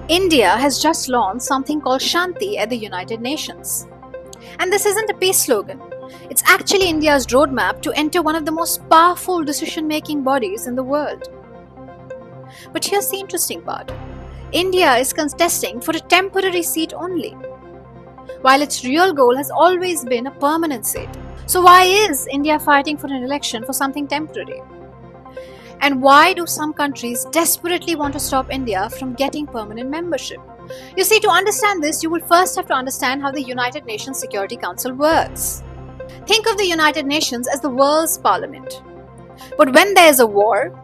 India has just launched something called SHANTI at the United Nations. And this isn't a peace slogan. It's actually India's roadmap to enter one of the most powerful decision-making bodies in the world. But here's the interesting part. India is contesting for a temporary seat only, while its real goal has always been a permanent seat. So why is India fighting for an election for something temporary? And why do some countries desperately want to stop India from getting permanent membership? You see, to understand this, you will first have to understand how the United Nations Security Council works. Think of the United Nations as the world's parliament. But when there is a war,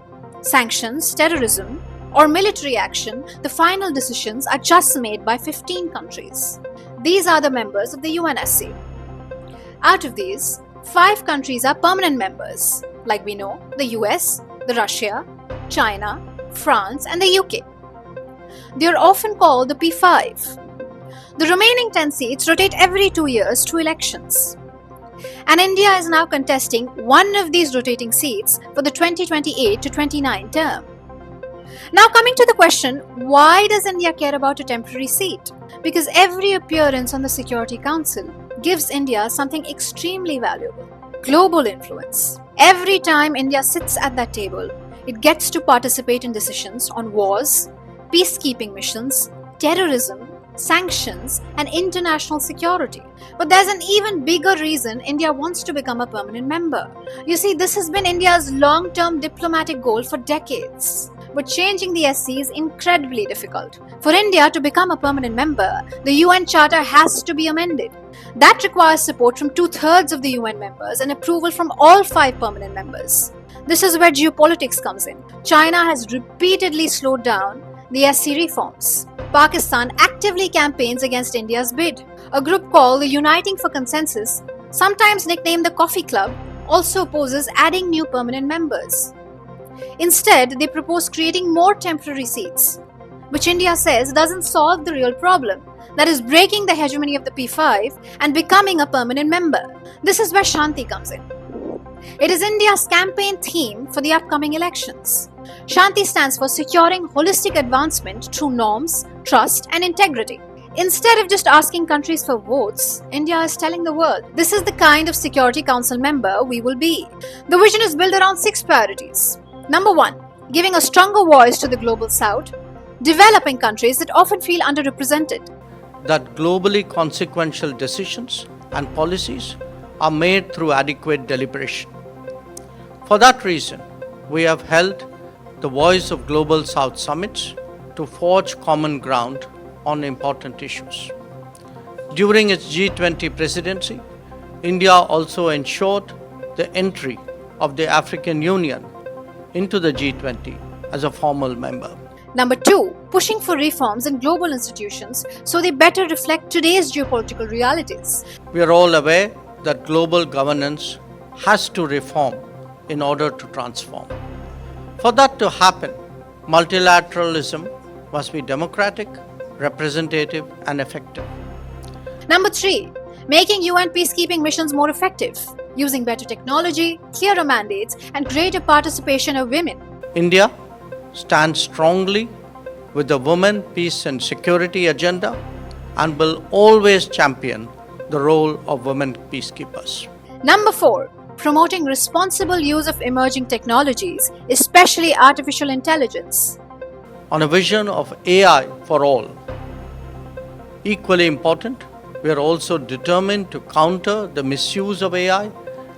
sanctions, terrorism, or military action, the final decisions are just made by 15 countries. These are the members of the UNSC. Out of these, 5 countries are permanent members, like we know, the US, the Russia, China, France, and the UK. They are often called the P5. The remaining 10 seats rotate every 2 years through elections. And India is now contesting one of these rotating seats for the 2028 to 29 term. Now coming to the question, why does India care about a temporary seat? Because every appearance on the Security Council gives India something extremely valuable: global influence. Every time India sits at that table, it gets to participate in decisions on wars, peacekeeping missions, terrorism, sanctions, and international security. But there's an even bigger reason India wants to become a permanent member. You see, this has been India's long-term diplomatic goal for decades. But changing the SC is incredibly difficult. For India to become a permanent member, the UN Charter has to be amended. That requires support from 2/3 of the UN members and approval from all 5 permanent members. This is where geopolitics comes in. China has repeatedly slowed down the SC reforms. Pakistan actively campaigns against India's bid. A group called the Uniting for Consensus, sometimes nicknamed the Coffee Club, also opposes adding new permanent members. Instead, they propose creating more temporary seats, which India says doesn't solve the real problem, that is breaking the hegemony of the P5 and becoming a permanent member. This is where Shanti comes in. It is India's campaign theme for the upcoming elections. Shanti stands for securing holistic advancement through norms, trust, and integrity. Instead of just asking countries for votes, India is telling the world, this is the kind of Security Council member we will be. The vision is built around 6 priorities. Number 1, giving a stronger voice to the global south, developing countries that often feel underrepresented. That globally consequential decisions and policies are made through adequate deliberation. For that reason, we have held the Voice of Global South summits to forge common ground on important issues. During its G20 presidency, India also ensured the entry of the African Union into the G20 as a formal member. Number 2, pushing for reforms in global institutions so they better reflect today's geopolitical realities. We are all aware that global governance has to reform in order to transform. For that to happen, multilateralism must be democratic, representative, and effective. Number 3, making UN peacekeeping missions more effective, using better technology, clearer mandates, and greater participation of women. India stands strongly with the Women, Peace and Security agenda and will always champion the role of women peacekeepers. Number 4, promoting responsible use of emerging technologies, especially artificial intelligence. On a vision of AI for all. Equally important, we are also determined to counter the misuse of AI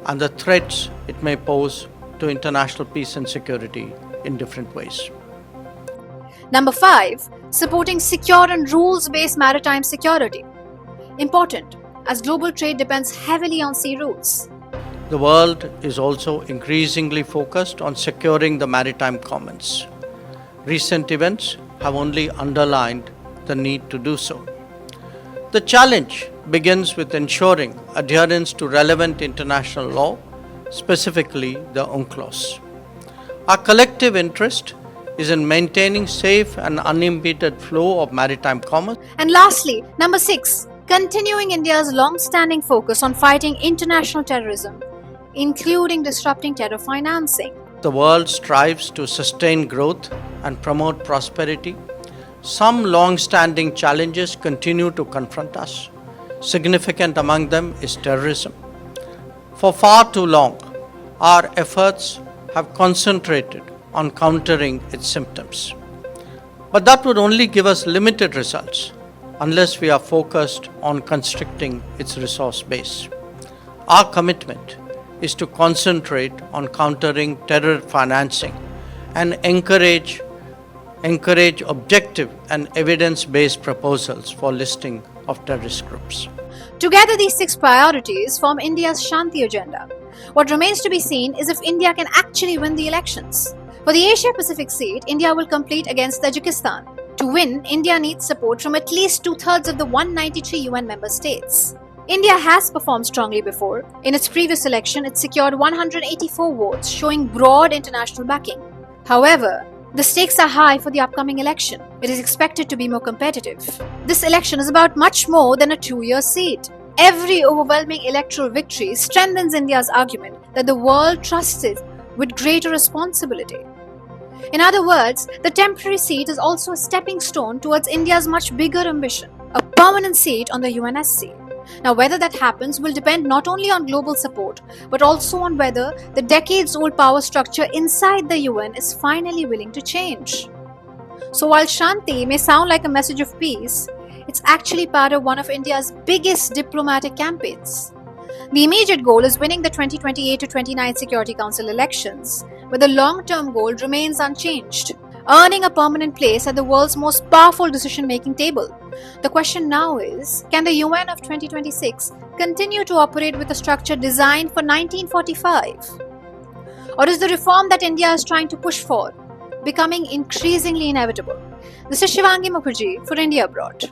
and the threats it may pose to international peace and security in different ways. Number 5, supporting secure and rules-based maritime security. Important, as global trade depends heavily on sea routes. The world is also increasingly focused on securing the maritime commons. Recent events have only underlined the need to do so. The challenge begins with ensuring adherence to relevant international law, specifically the UNCLOS. Our collective interest is in maintaining safe and unimpeded flow of maritime commerce. And lastly, number 6, continuing India's long-standing focus on fighting international terrorism, including disrupting terror financing. The world strives to sustain growth and promote prosperity, some long-standing challenges continue to confront us. Significant among them is terrorism. For far too long, our efforts have concentrated on countering its symptoms. But that would only give us limited results unless we are focused on constricting its resource base. Our commitment is to concentrate on countering terror financing and encourage objective and evidence-based proposals for listing of terrorist groups. Together, these 6 priorities form India's Shanti agenda. What remains to be seen is if India can actually win the elections. For the Asia-Pacific seat, India will compete against Tajikistan. To win, India needs support from at least 2/3 of the 193 UN member states. India has performed strongly before. In its previous election, it secured 184 votes, showing broad international backing. However, the stakes are high for the upcoming election. It is expected to be more competitive. This election is about much more than a 2-year seat. Every overwhelming electoral victory strengthens India's argument that the world trusts it with greater responsibility. In other words, the temporary seat is also a stepping stone towards India's much bigger ambition, a permanent seat on the UNSC. Now, whether that happens will depend not only on global support, but also on whether the decades-old power structure inside the UN is finally willing to change. So while Shanti may sound like a message of peace, it's actually part of one of India's biggest diplomatic campaigns. The immediate goal is winning the 2028 to 29 Security Council elections, but the long-term goal remains unchanged, earning a permanent place at the world's most powerful decision-making table. The question now is, can the UN of 2026 continue to operate with a structure designed for 1945? Or is the reform that India is trying to push for becoming increasingly inevitable? This is Shivangi Mukherjee for India Abroad.